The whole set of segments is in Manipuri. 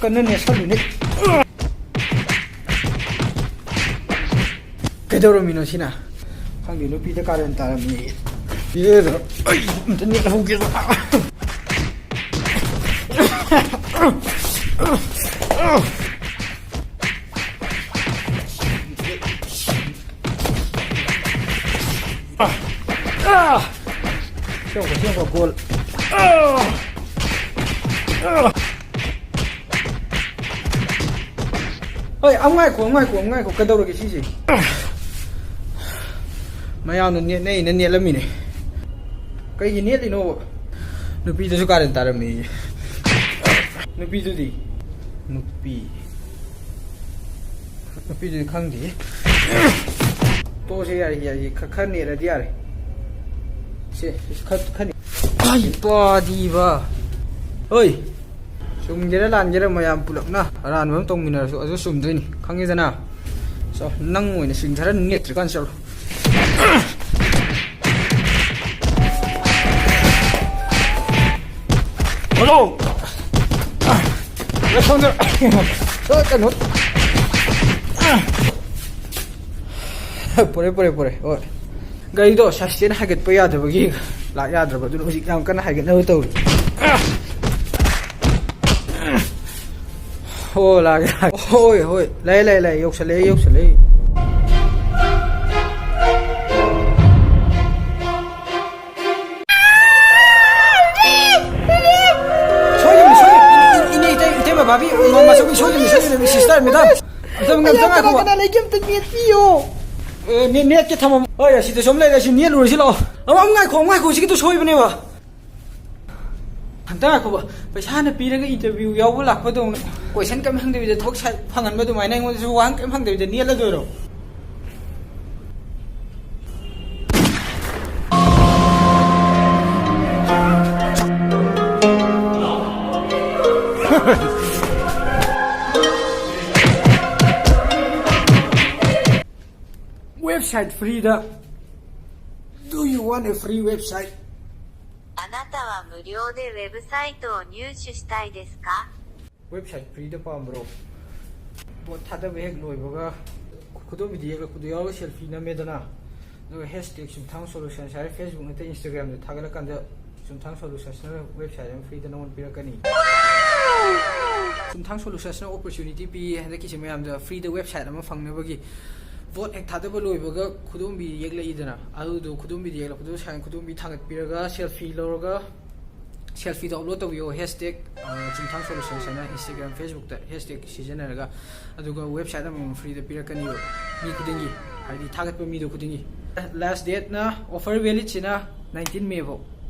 कन्न नेसलुने कदौरमिनो सिना खांगे नुपीद कारन तारमनी ये अमतनी लहुगे siapa gol ơi ông ngay của cái đâu được cái gì mày ao nó nhiệt này nó nhiệt lắm mì này cái gì nhiệt thì nó pi tôi cho ta làm mì nó pi tôi gì nó pi tôi khăng gì tôi sẽ gì khăn nhiệt là gì à khăn ai to đi vào ơi sum jera lan jera mayam pulak na ran mam tong minar so aso sum dini khangi jana so nang ngoi na sing thara net kan sel hello le xong rồi so kan hot pore oi gai do sastin haget pa ya da bagi la ya da ba du hojik yam kan haget na to ô là ôi lấy dục sẽ lấy 소리 이제 봐 바비 엄마 저기 소리 시스터 madam tama ko kana lấy kiếm tiền video net cái thằng ơi chỉ tôi lấy là chỉ net rồi chứ lo ông ngay khổ chỉ tôi soi bên này mà 한다 거 봐. 배사는 비례가 인터뷰 여부 락거든. question 깜 항대 이제 톡 방안 봐도 많이 낸 거지. 왕 깜 항대 이제 니엘라 줘요. website free da. Do you want a free website? あなたは無料でウェブサイトを入手したいですか? 웹사이트 프리드 파음으로 뭐 타다 왜 로이버가 구도 미디어가 구도야 셀피나 메다나 너 해시태그 숨탕 솔루션 샤이 페이스북 때 인스타그램에 타글간다 숨탕 솔루션 웹사이트 프리드 나온 비라까니 숨탕 솔루션 오퍼튜니티 비 한다기 지금 함자 프리드 웹사이트 한번 방내버기 vote ek thadaba loibaga khudumbi yegla idana adu khudumbi yegla khudu sang khudumbi thangat piraga selfie lorga selfie da upload tabiyo hashtag chimthang solution sana instagram facebook da hashtag sijanaraga aduga website am free da pirakani mi khudingi haidi thagat pa mi do khudingi last date na offer valid china 19 May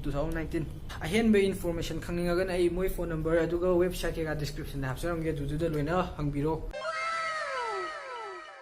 2019 ahen be information khangninga ga ai moi phone number aduga website ke ga description da hapsaram ge du da loina hangbiro